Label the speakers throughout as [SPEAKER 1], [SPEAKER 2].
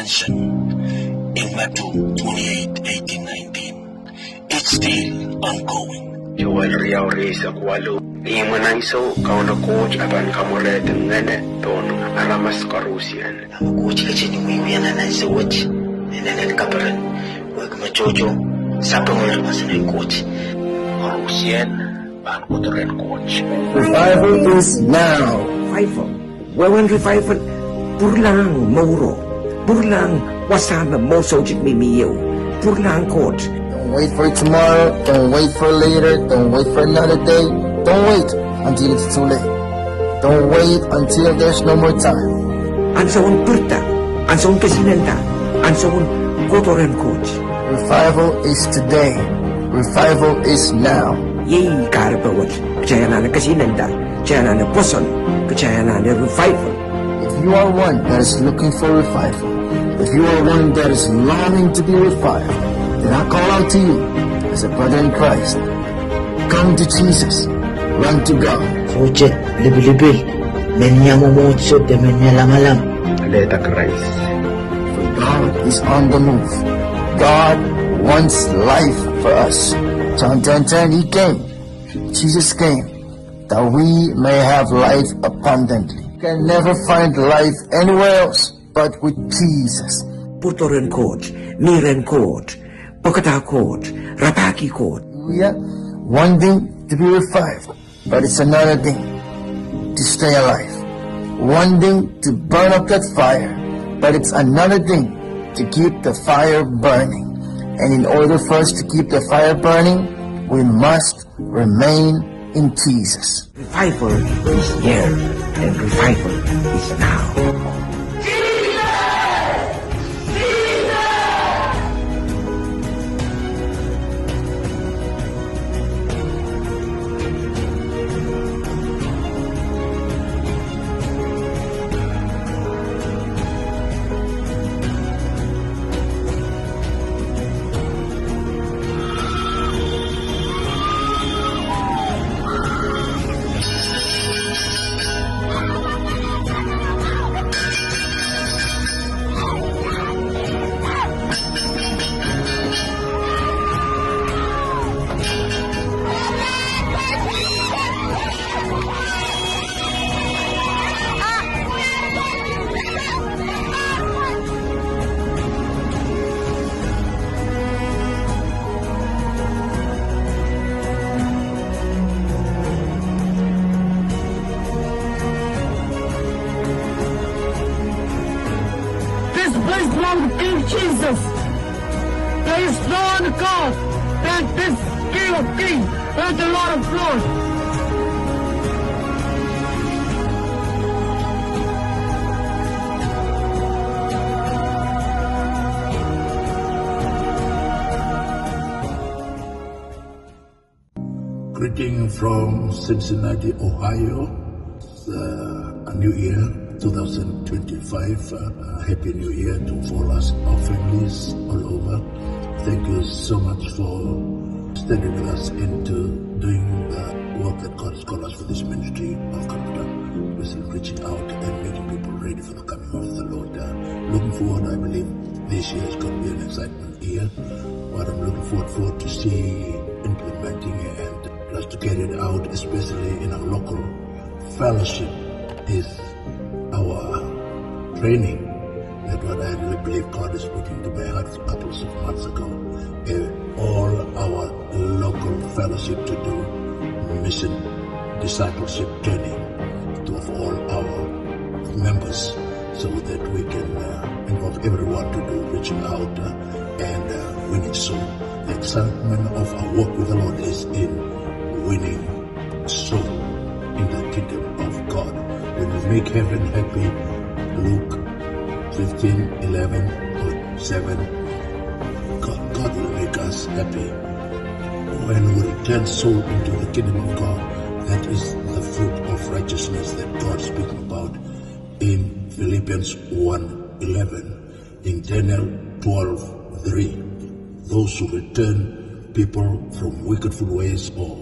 [SPEAKER 1] mentioned in Matthew 28:18-19. It's still ongoing.
[SPEAKER 2] Joel Riau Risa Kualo, Imanaiso, Kauna Coach, Aban Kamuret, and Nene, Don Aramas Karusian.
[SPEAKER 1] Coach Kachini and I saw it, and then Caperan, work Majojo, Sapper was a coach. Karusian, Ban Utoran Coach.
[SPEAKER 3] Revival is now. Revival. Wawan revival. Purlang Moro. Purlang Wasana Mosojit Mimio. Purlang Coach.
[SPEAKER 4] Don't wait for tomorrow. Don't wait for later. Don't wait for another day. Don't wait until it's too late. Don't wait until there's no more time.
[SPEAKER 3] Ansaun Purta. Ansaun Kasinanda. Ansaun Kotoran Coach.
[SPEAKER 4] Revival is today. Revival is now.
[SPEAKER 3] Yay Karabawat. Chayana Kasinanda. Chayana Poson. Chayana Revival.
[SPEAKER 4] If you are one that is looking for revival, if you are one that is longing to be revived, then I call out to you as a brother in Christ. Come to Jesus. Run to God.
[SPEAKER 5] Sucet, libil-libil. Menya mumutsot, menya lamalam.
[SPEAKER 2] Let Christ.
[SPEAKER 4] For God is on the move. God wants life for us. John 10:10, He came. Jesus came that we may have life abundantly. You can never find life anywhere else but with Jesus.
[SPEAKER 3] Putoran Coach. Miran Coach. Pokata Coach. Rapaki Coach.
[SPEAKER 4] Hallelujah. One thing to be revived, but it's another thing to stay alive. One thing to burn up that fire, but it's another thing to keep the fire burning. And in order for us to keep the fire burning, we must remain in Jesus.
[SPEAKER 3] Revival is here, and revival is now.
[SPEAKER 6] Praise belong to King Jesus. There is no other God than this King of Kings and the Lord of Lords.
[SPEAKER 7] Greeting from Cincinnati, Ohio. It's a new year, 2025. Happy New Year to all us, our families all over. Thank you so much for standing with us into doing the work that God has called us for this ministry of Canada. We're reaching out and making people ready for the coming of the Lord. Looking forward, I believe this year is going to be an excitement year. What I'm looking forward to see implementing and just to get it out, especially in our local fellowship, is our training. That what I really believe God is putting to my heart a couple of months ago. All our local fellowship to do mission discipleship training to all our members, so that we can involve everyone to do reaching out and winning soul. The excitement of our work with the Lord is in winning soul in the kingdom of God. When we make heaven happy, Luke 15:11-7, God will make us happy. When we return soul into the kingdom of God, that is the fruit of righteousness that God is speaking about in Philippians 1:11, in Daniel 12:3. Those who return people from wickedful ways or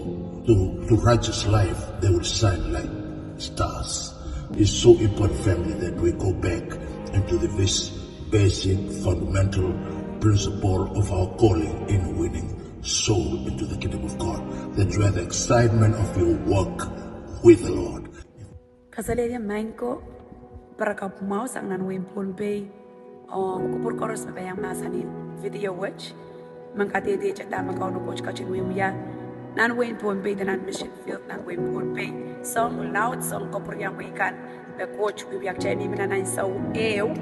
[SPEAKER 7] to righteous life, they will shine like stars. It's so important, family, that we go back into this basic fundamental principle of our calling in winning soul into the kingdom of God, that you have the excitement of your work with the Lord.
[SPEAKER 8] Kasaleria Manko, Parakap Mouse, ang Nanwin Punpay, Kupur Koros Mabayang Masani, video watch, Mankati de Chatama Kono Coach Kachinwimia, Nanwin Punpay, the non mission field, Nanwin Punpay, song loud song Kopuriang Wikan, the coach Wibiak Jenny Minan so ew.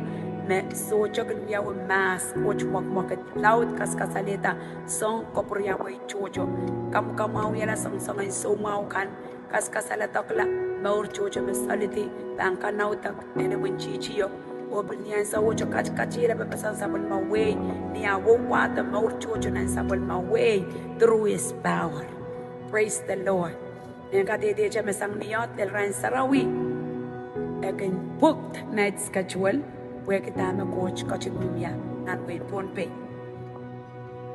[SPEAKER 8] Me so jokin ya mas coach mak laut kasaleta song kopria way chojo kam mau ya song ay so mau kan kasaleta kla maur chojo mesaliti tangka nautak ene winchichio obnian sa wojo kachira be pasan sabon ma way ni awo the maur chojo nan sabon ma way through his power. Praise the Lord. Nengka de je mesang niot del ran sarawi again booked night schedule where kita coach Kachimumia and we Punpay.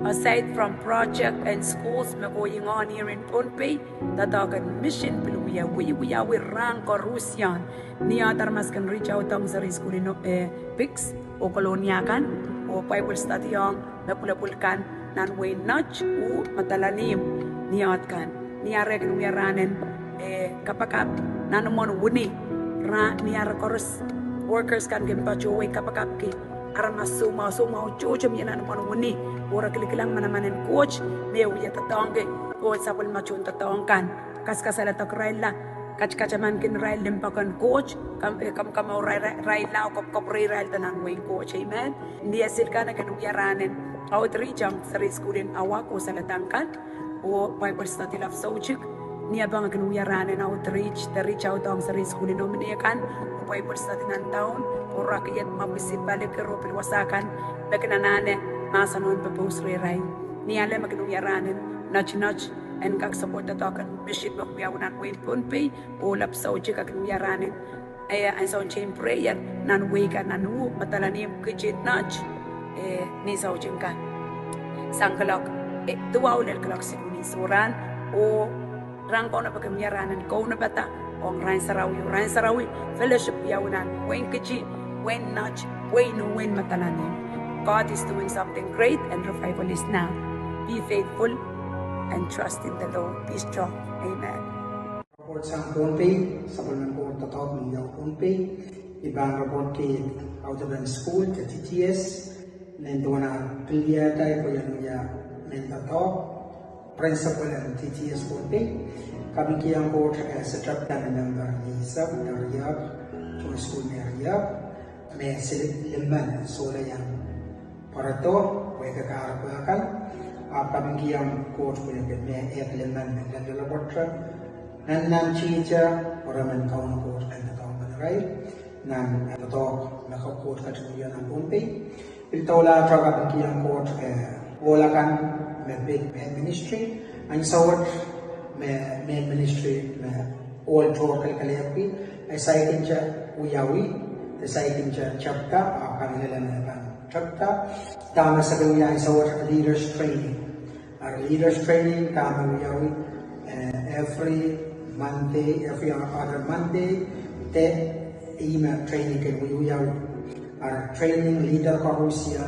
[SPEAKER 8] Aside from project and schools going on here in Punpay, the dog and mission Piluya, we are with rank or Russian. Nia Darmas can reach out on the school in Pix or Coloniakan or Bible study on Napulapulkan, Nanway Notch, or Matalanim, Niatkan, Nia Regan we are running Kapakap, Nanamon Wuni, Nia Chorus. Workers kan gempacho way kapakapki arama suma uchocho mina naman wuni ora kilikilang manamanen coach me uya tatonge o sabol machun tatongkan kaskasala tak raila kachkachaman kin rail limpakan coach kam raila o kopri rail tanan way coach amen dia silkana kan uyaranen outreach ang sa school in awako sa latangkan o Bible study of Sojik niya bang kan uyaranen outreach the reach out ang sa school in nominiakan Bible study ng taon, o rakyat mabisip balik ke ropil wasakan, bagnanane, masa noon papos riray. Niyala magnuyaranin, nudge, and kag support na token, bishit magbiyawan ng Punpay, o lapsaw siya kagnuyaranin. Ay, ang sa chain prayer, nanway ka nanu, matalanim, kajit nudge, nisaw siya ka. Sangkalok, tuwaw nil kalok si Unisuran, o rangko na pagkamyaranan, ko na bata, on Rain Sarawi, fellowship Yawunan, when Kichi, when Nudge, when Matalani. God is doing something great and revival is now. Be faithful and trust in the Lord. Be strong. Amen.
[SPEAKER 9] Report sang Punpay, supplement ko tatok ng yaw Punpay, ibang report kay out of the school, the TTS, nendo na clear tayo ko yan niya nentatok, principal and TTS Punpay. Kami kiyang ko sa traptan ng Isab, Dariyab, to school ni Dariyab, may silip liman, sola yan. Para to, may kakarapakan, kami kiyang ko may liman, may lalabatra, nan chicha, para man kaon ko ang natawang manaray, nan natok, nakakot katuloyan ng Punpay. Piltawla, kami kiyang ko, wala kan, may ministry, ang sawat, may ministry na all draw kalkalayapi ay saitin siya uyawi saitin siya chapta kanila na chapta tama sa kanya ay sa leaders training our leaders training tama uyawi every other Monday te email training kay uyawi our training leader Karusia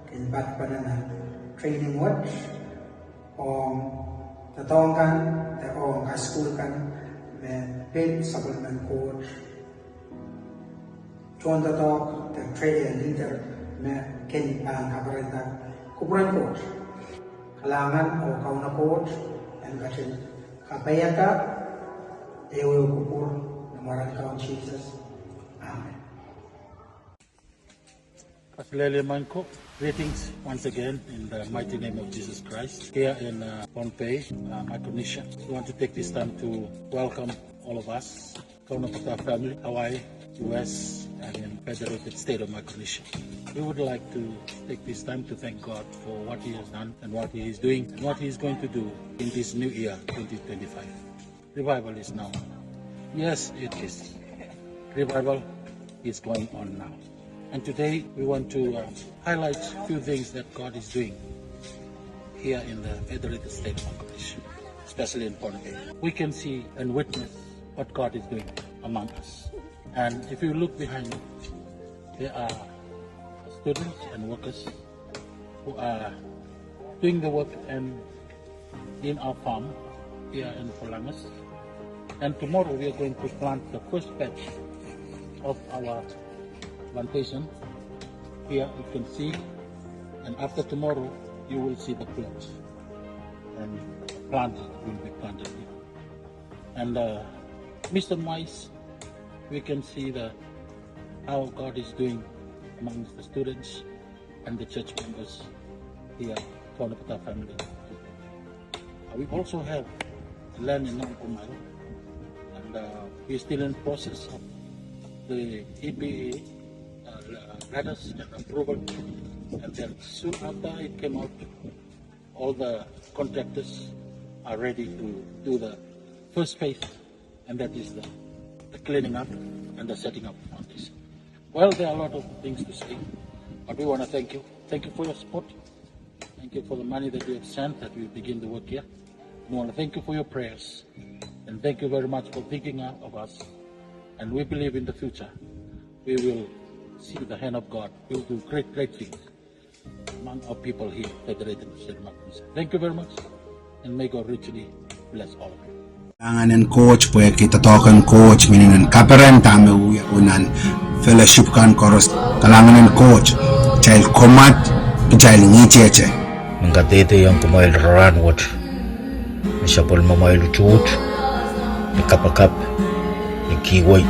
[SPEAKER 9] kin bat panana training watch tatawangkan o school kan may paid supplement coach John tatok the trainer leader may ken ang kabarita kupuran coach kalangan o kauna coach and kasi kapayata ewe kupur namaran kaun Jesus. Amen.
[SPEAKER 10] Kasilele Manko, greetings once again in the mighty name of Jesus Christ here in Punpay, Micronesia. We want to take this time to welcome all of us, Kaunapata family, Hawaii, US, and in Federated State of Micronesia. We would like to take this time to thank God for what He has done and what He is doing and what He is going to do in this new year, 2025. Revival is now. Yes, it is. Revival is going on now. And today we want to highlight a few things that God is doing here in the Federated State of Micronesia, especially in Punpay. We can see and witness what God is doing among us. And if you look behind, there are students and workers who are doing the work and in our farm here in Polangas. And tomorrow we are going to plant the first batch of our plantation. Here you can see, and after tomorrow you will see the plots and plants will be planted here. And Mr. Mais, we can see how God is doing amongst the students and the church members here, Kaunapata family. We also have land in Nangkumail, and we're still in process of the EPA letters and approval, and then soon after it came out, all the contractors are ready to do the first phase, and that is the cleaning up and the setting up on this. Well, there are a lot of things to say, but we want to thank you. Thank you for your support. Thank you for the money that you have sent that we begin the work here. We want to thank you for your prayers, and thank you very much for thinking of us. And we believe in the future we will see the hand of God. We will do great things among our people here, Federated State Democracy. Thank you very much, and may God richly bless all of you.
[SPEAKER 11] Tanganan coach po kita token coach mininan kaperan tame unan fellowship kan koros kalanganan coach child komat child ngicheche
[SPEAKER 5] Mengkatete yang kumail ranwat misapol mamail chut ni kapakap ni kiwai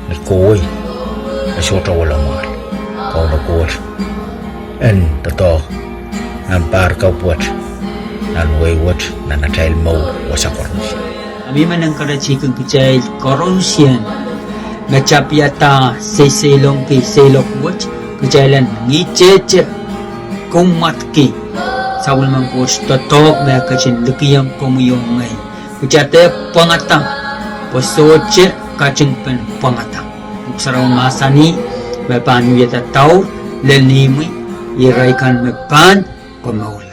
[SPEAKER 5] ni koi ni sota wala mal kau na coach en tato nampar kau buat nan waywat nan child mau wasakorus
[SPEAKER 12] Kami manangkara chikang kichay korosyan ngachapyata seselong ki selok watch kicaylan ngicheche kumatki sawal man post totok ba kachin lukiyang komuyong ngay kuchate pangatang posoche kachin pen pangatang uksaraw masani ba panu yata taur lelnimi iraikan me pan komawal